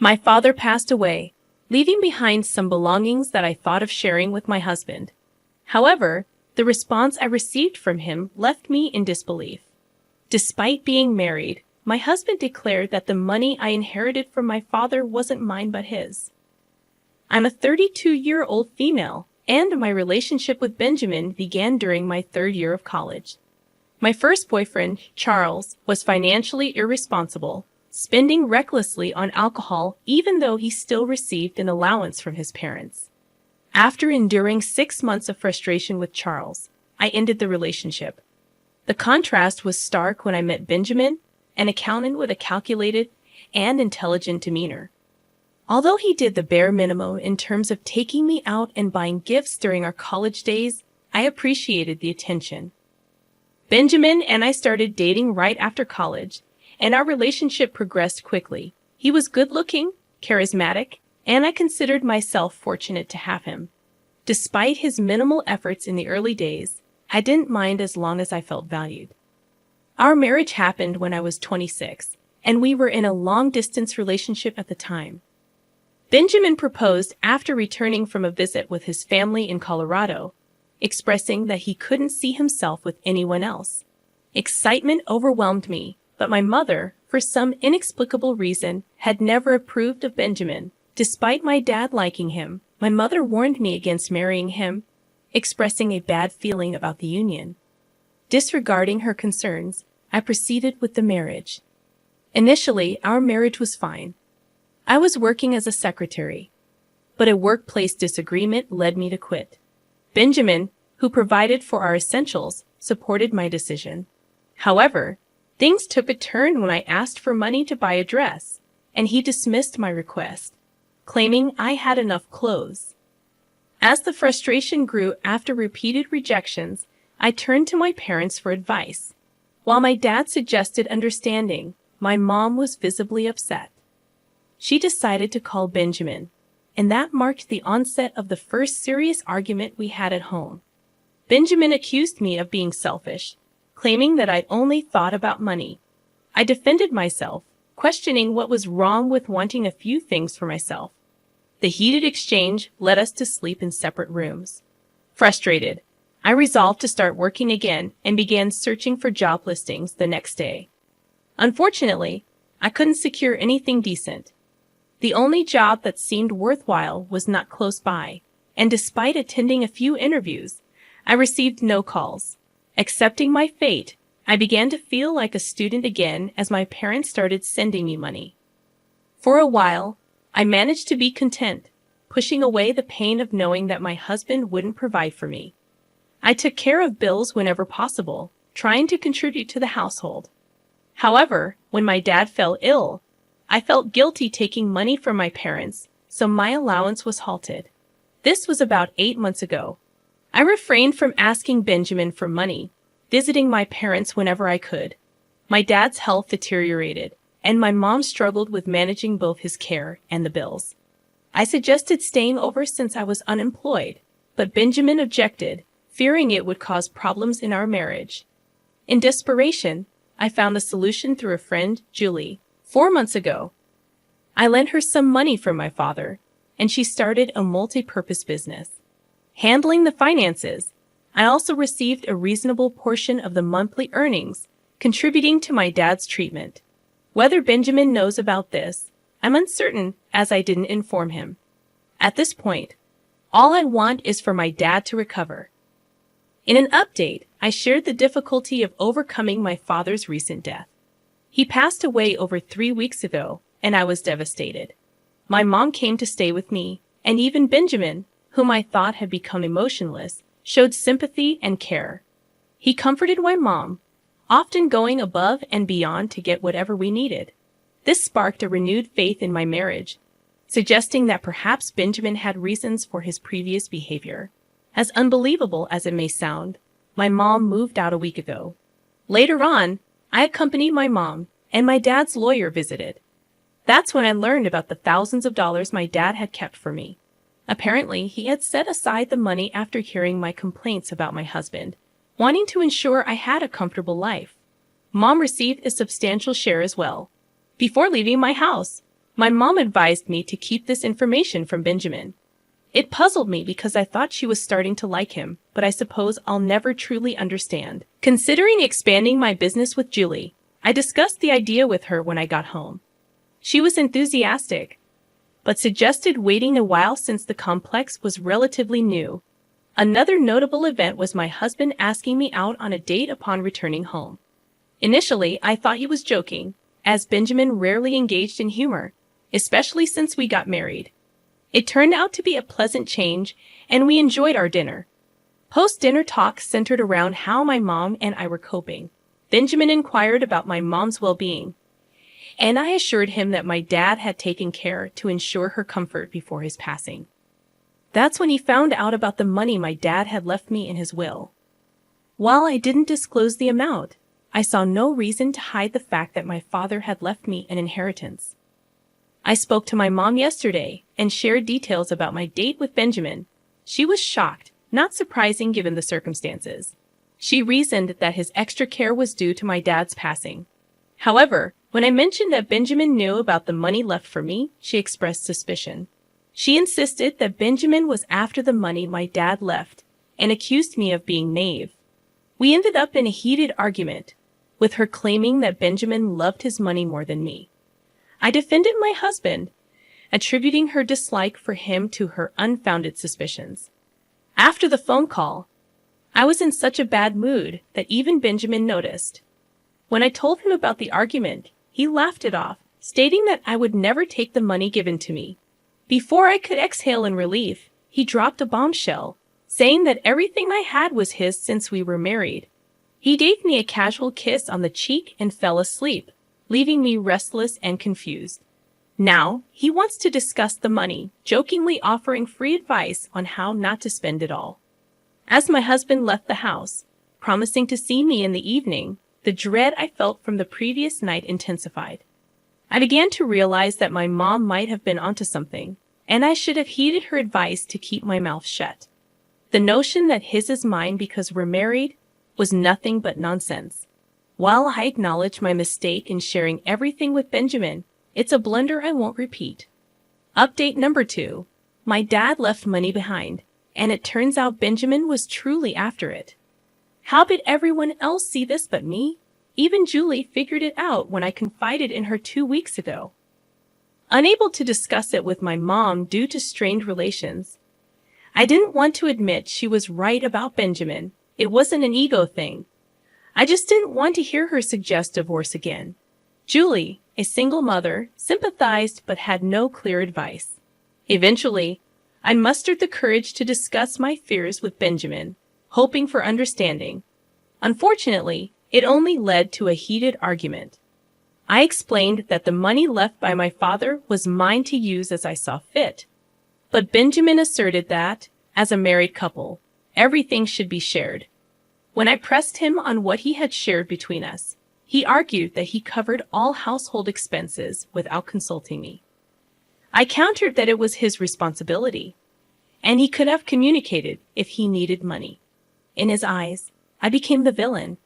My father passed away, leaving behind some belongings that I thought of sharing with my husband. However, the response I received from him left me in disbelief. Despite being married, my husband declared that the money I inherited from my father wasn't mine but his. I'm a 32-year-old female, and my relationship with Benjamin began during my third year of college. My first boyfriend, Charles, was financially irresponsible, spending recklessly on alcohol even though he still received an allowance from his parents. After enduring 6 months of frustration with Charles, I ended the relationship. The contrast was stark when I met Benjamin, an accountant with a calculated and intelligent demeanor. Although he did the bare minimum in terms of taking me out and buying gifts during our college days, I appreciated the attention. Benjamin and I started dating right after college, and our relationship progressed quickly. He was good-looking, charismatic, and I considered myself fortunate to have him. Despite his minimal efforts in the early days, I didn't mind as long as I felt valued. Our marriage happened when I was 26, and we were in a long-distance relationship at the time. Benjamin proposed after returning from a visit with his family in Colorado, expressing that he couldn't see himself with anyone else. Excitement overwhelmed me, but my mother, for some inexplicable reason, had never approved of Benjamin. Despite my dad liking him, my mother warned me against marrying him, expressing a bad feeling about the union. Disregarding her concerns, I proceeded with the marriage. Initially, our marriage was fine. I was working as a secretary, but a workplace disagreement led me to quit. Benjamin, who provided for our essentials, supported my decision. However, things took a turn when I asked for money to buy a dress, and he dismissed my request, claiming I had enough clothes. As the frustration grew after repeated rejections, I turned to my parents for advice. While my dad suggested understanding, my mom was visibly upset. She decided to call Benjamin, and that marked the onset of the first serious argument we had at home. Benjamin accused me of being selfish, claiming that I'd only thought about money. I defended myself, questioning what was wrong with wanting a few things for myself. The heated exchange led us to sleep in separate rooms. Frustrated, I resolved to start working again and began searching for job listings the next day. Unfortunately, I couldn't secure anything decent. The only job that seemed worthwhile was not close by, and despite attending a few interviews, I received no calls. Accepting my fate, I began to feel like a student again as my parents started sending me money. For a while, I managed to be content, pushing away the pain of knowing that my husband wouldn't provide for me. I took care of bills whenever possible, trying to contribute to the household. However, when my dad fell ill, I felt guilty taking money from my parents, so my allowance was halted. This was about 8 months ago. I refrained from asking Benjamin for money, visiting my parents whenever I could. My dad's health deteriorated, and my mom struggled with managing both his care and the bills. I suggested staying over since I was unemployed, but Benjamin objected, fearing it would cause problems in our marriage. In desperation, I found a solution through a friend, Julie. 4 months ago, I lent her some money from my father, and she started a multi-purpose business. Handling the finances, I also received a reasonable portion of the monthly earnings, contributing to my dad's treatment. Whether Benjamin knows about this, I'm uncertain as I didn't inform him. At this point, all I want is for my dad to recover. In an update, I shared the difficulty of overcoming my father's recent death. He passed away over 3 weeks ago, and I was devastated. My mom came to stay with me, and even Benjamin, whom I thought had become emotionless, showed sympathy and care. He comforted my mom, often going above and beyond to get whatever we needed. This sparked a renewed faith in my marriage, suggesting that perhaps Benjamin had reasons for his previous behavior. As unbelievable as it may sound, my mom moved out a week ago. Later on, I accompanied my mom, and my dad's lawyer visited. That's when I learned about the thousands of dollars my dad had kept for me. Apparently, he had set aside the money after hearing my complaints about my husband, wanting to ensure I had a comfortable life. Mom received a substantial share as well. Before leaving my house, My mom advised me to keep this information from Benjamin. It puzzled me because I thought she was starting to like him, but I suppose I'll never truly understand. Considering expanding my business with Julie, I discussed the idea with her when I got home. She was enthusiastic, but suggested waiting a while since the complex was relatively new. Another notable event was my husband asking me out on a date upon returning home. Initially, I thought he was joking, as Benjamin rarely engaged in humor, especially since we got married. It turned out to be a pleasant change, and we enjoyed our dinner. Post-dinner talks centered around how my mom and I were coping. Benjamin inquired about my mom's well-being, and I assured him that my dad had taken care to ensure her comfort before his passing. That's when he found out about the money my dad had left me in his will. While I didn't disclose the amount, I saw no reason to hide the fact that my father had left me an inheritance. I spoke to my mom yesterday and shared details about my date with Benjamin. She was shocked, not surprising given the circumstances. She reasoned that his extra care was due to my dad's passing. However, when I mentioned that Benjamin knew about the money left for me, she expressed suspicion. She insisted that Benjamin was after the money my dad left and accused me of being naive. We ended up in a heated argument, with her claiming that Benjamin loved his money more than me. I defended my husband, attributing her dislike for him to her unfounded suspicions. After the phone call, I was in such a bad mood that even Benjamin noticed. When I told him about the argument, he laughed it off, stating that I would never take the money given to me. Before I could exhale in relief, he dropped a bombshell, saying that everything I had was his since we were married. He gave me a casual kiss on the cheek and fell asleep, leaving me restless and confused. Now, he wants to discuss the money, jokingly offering free advice on how not to spend it all. As my husband left the house, promising to see me in the evening, the dread I felt from the previous night intensified. I began to realize that my mom might have been onto something, and I should have heeded her advice to keep my mouth shut. The notion that his is mine because we're married was nothing but nonsense. While I acknowledge my mistake in sharing everything with Benjamin, it's a blunder I won't repeat. Update number 2. My dad left money behind, and it turns out Benjamin was truly after it. How did everyone else see this but me? Even Julie figured it out when I confided in her 2 weeks ago. Unable to discuss it with my mom due to strained relations, I didn't want to admit she was right about Benjamin. It wasn't an ego thing. I just didn't want to hear her suggest divorce again. Julie, a single mother, sympathized but had no clear advice. Eventually, I mustered the courage to discuss my fears with Benjamin, hoping for understanding. Unfortunately, it only led to a heated argument. I explained that the money left by my father was mine to use as I saw fit. But Benjamin asserted that, as a married couple, everything should be shared. When I pressed him on what he had shared between us, he argued that he covered all household expenses without consulting me. I countered that it was his responsibility, and he could have communicated if he needed money. In his eyes, I became the villain,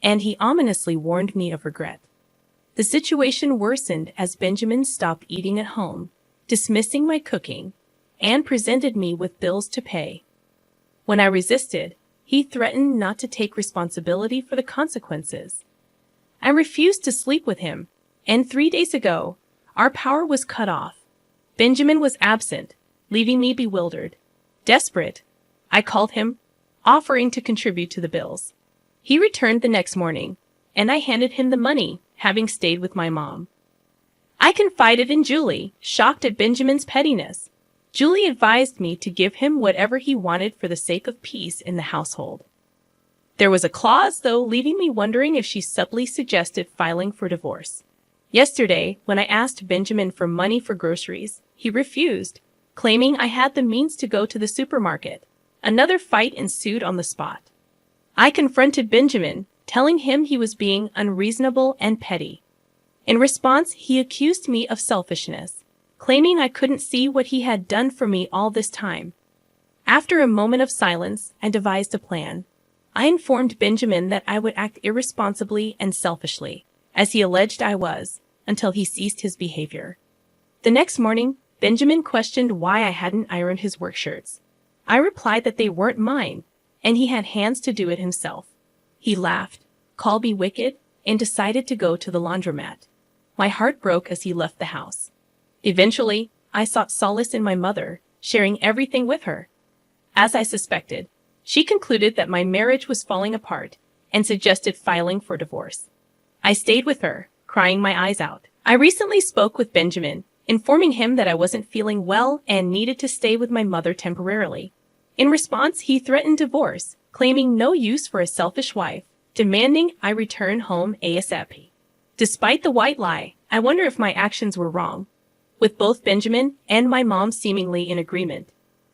and he ominously warned me of regret. The situation worsened as Benjamin stopped eating at home, dismissing my cooking, and presented me with bills to pay. When I resisted, he threatened not to take responsibility for the consequences. I refused to sleep with him, and 3 days ago, our power was cut off. Benjamin was absent, leaving me bewildered. Desperate, I called him, offering to contribute to the bills. He returned the next morning, and I handed him the money, having stayed with my mom. I confided in Julie, shocked at Benjamin's pettiness. Julie advised me to give him whatever he wanted for the sake of peace in the household. There was a clause, though, leaving me wondering if she subtly suggested filing for divorce. Yesterday, when I asked Benjamin for money for groceries, he refused, claiming I had the means to go to the supermarket. Another fight ensued on the spot. I confronted Benjamin, telling him he was being unreasonable and petty. In response, he accused me of selfishness, claiming I couldn't see what he had done for me all this time. After a moment of silence, I devised a plan. I informed Benjamin that I would act irresponsibly and selfishly, as he alleged I was, until he ceased his behavior. The next morning, Benjamin questioned why I hadn't ironed his work shirts. I replied that they weren't mine, and he had hands to do it himself. He laughed, called me wicked, and decided to go to the laundromat. My heart broke as he left the house. Eventually, I sought solace in my mother, sharing everything with her. As I suspected, she concluded that my marriage was falling apart and suggested filing for divorce. I stayed with her, crying my eyes out. I recently spoke with Benjamin, informing him that I wasn't feeling well and needed to stay with my mother temporarily. In response, he threatened divorce, claiming no use for a selfish wife, demanding I return home ASAP. Despite the white lie, I wonder if my actions were wrong. With both Benjamin and my mom seemingly in agreement,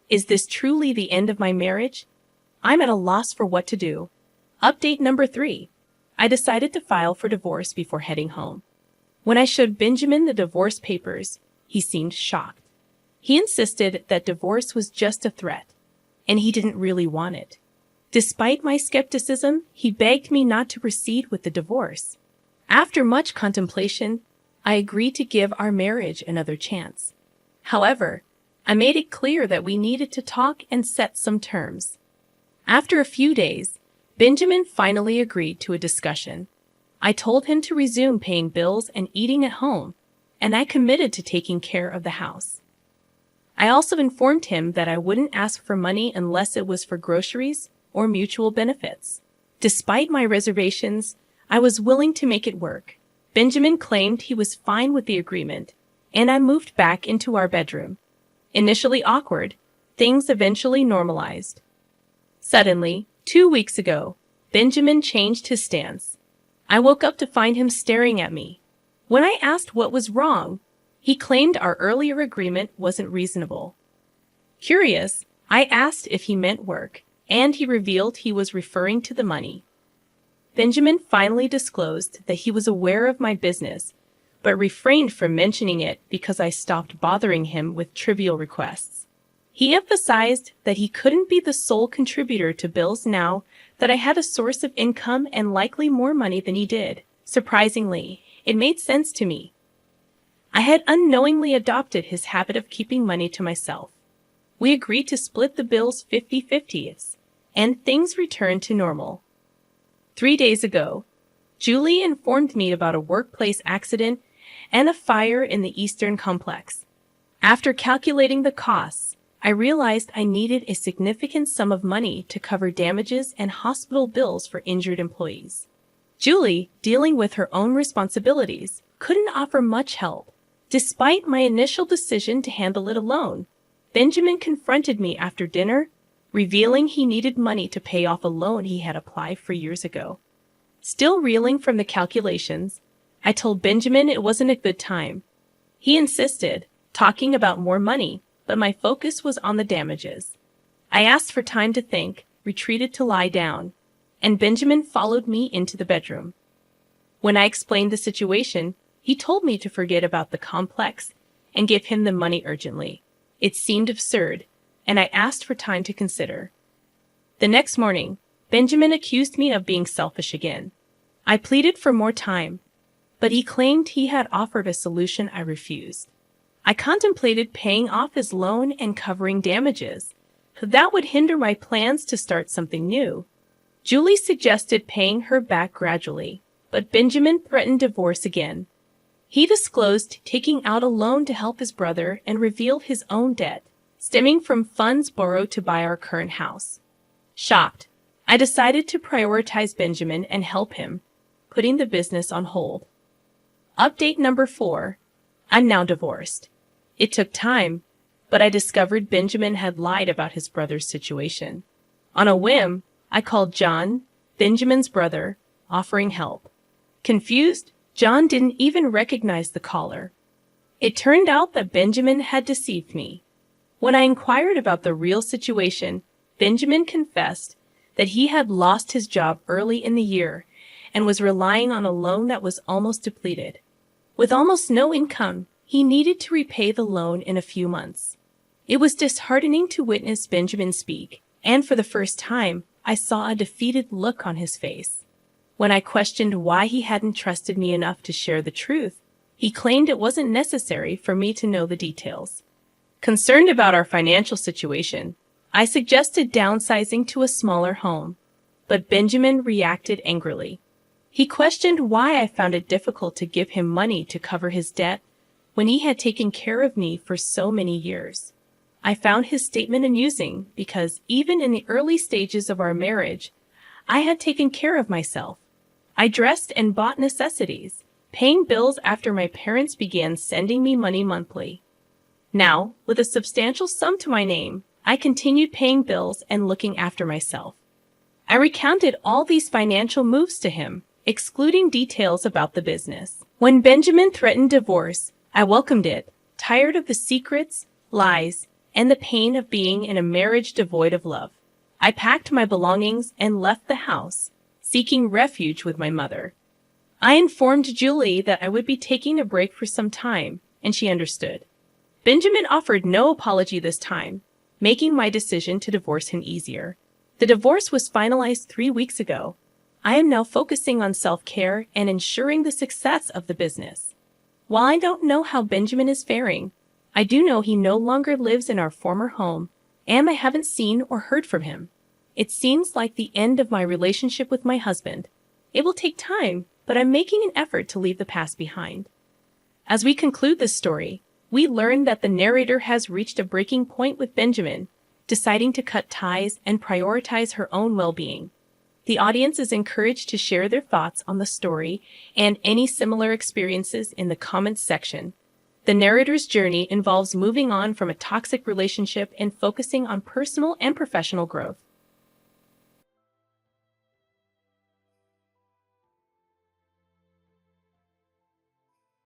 is this truly the end of my marriage? I'm at a loss for what to do. Update number 3. I decided to file for divorce before heading home. When I showed Benjamin the divorce papers, he seemed shocked. He insisted that divorce was just a threat, and he didn't really want it. Despite my skepticism, he begged me not to proceed with the divorce. After much contemplation, I agreed to give our marriage another chance. However, I made it clear that we needed to talk and set some terms. After a few days, Benjamin finally agreed to a discussion. I told him to resume paying bills and eating at home, and I committed to taking care of the house. I also informed him that I wouldn't ask for money unless it was for groceries or mutual benefits. Despite my reservations, I was willing to make it work. Benjamin claimed he was fine with the agreement, and I moved back into our bedroom. Initially awkward, things eventually normalized. Suddenly, 2 weeks ago, Benjamin changed his stance. I woke up to find him staring at me. When I asked what was wrong, he claimed our earlier agreement wasn't reasonable. Curious, I asked if he meant work, and he revealed he was referring to the money. Benjamin finally disclosed that he was aware of my business, but refrained from mentioning it because I stopped bothering him with trivial requests. He emphasized that he couldn't be the sole contributor to bills now that I had a source of income and likely more money than he did. Surprisingly, it made sense to me. I had unknowingly adopted his habit of keeping money to myself. We agreed to split the bills 50-50, and things returned to normal. 3 days ago, Julie informed me about a workplace accident and a fire in the Eastern Complex. After calculating the costs, I realized I needed a significant sum of money to cover damages and hospital bills for injured employees. Julie, dealing with her own responsibilities, couldn't offer much help. Despite my initial decision to handle it alone, Benjamin confronted me after dinner, revealing he needed money to pay off a loan he had applied for years ago. Still reeling from the calculations, I told Benjamin it wasn't a good time. He insisted, talking about more money, but my focus was on the damages. I asked for time to think, retreated to lie down, and Benjamin followed me into the bedroom. When I explained the situation, he told me to forget about the complex and give him the money urgently. It seemed absurd, and I asked for time to consider. The next morning, Benjamin accused me of being selfish again. I pleaded for more time, but he claimed he had offered a solution I refused. I contemplated paying off his loan and covering damages, but that would hinder my plans to start something new. Julie suggested paying her back gradually, but Benjamin threatened divorce again. He disclosed taking out a loan to help his brother and revealed his own debt, stemming from funds borrowed to buy our current house. Shocked, I decided to prioritize Benjamin and help him, putting the business on hold. Update number 4. I'm now divorced. It took time, but I discovered Benjamin had lied about his brother's situation. On a whim, I called John, Benjamin's brother, offering help. Confused, John didn't even recognize the caller. It turned out that Benjamin had deceived me. When I inquired about the real situation, Benjamin confessed that he had lost his job early in the year and was relying on a loan that was almost depleted. With almost no income, he needed to repay the loan in a few months. It was disheartening to witness Benjamin speak, and for the first time, I saw a defeated look on his face. When I questioned why he hadn't trusted me enough to share the truth, He claimed it wasn't necessary for me to know the details. Concerned about our financial situation, I suggested downsizing to a smaller home, but Benjamin reacted angrily. He questioned why I found it difficult to give him money to cover his debt when he had taken care of me for so many years. I found his statement amusing because even in the early stages of our marriage, I had taken care of myself. I dressed and bought necessities, paying bills after my parents began sending me money monthly. Now, with a substantial sum to my name, I continued paying bills and looking after myself. I recounted all these financial moves to him, excluding details about the business. When Benjamin threatened divorce, I welcomed it, tired of the secrets, lies, and the pain of being in a marriage devoid of love. I packed my belongings and left the house, seeking refuge with my mother. I informed Julie that I would be taking a break for some time, and she understood. Benjamin offered no apology this time, making my decision to divorce him easier. The divorce was finalized 3 weeks ago. I am now focusing on self-care and ensuring the success of the business. While I don't know how Benjamin is faring, I do know he no longer lives in our former home, and I haven't seen or heard from him. It seems like the end of my relationship with my husband. It will take time, but I'm making an effort to leave the past behind. As we conclude this story, we learn that the narrator has reached a breaking point with Benjamin, deciding to cut ties and prioritize her own well-being. The audience is encouraged to share their thoughts on the story and any similar experiences in the comments section. The narrator's journey involves moving on from a toxic relationship and focusing on personal and professional growth.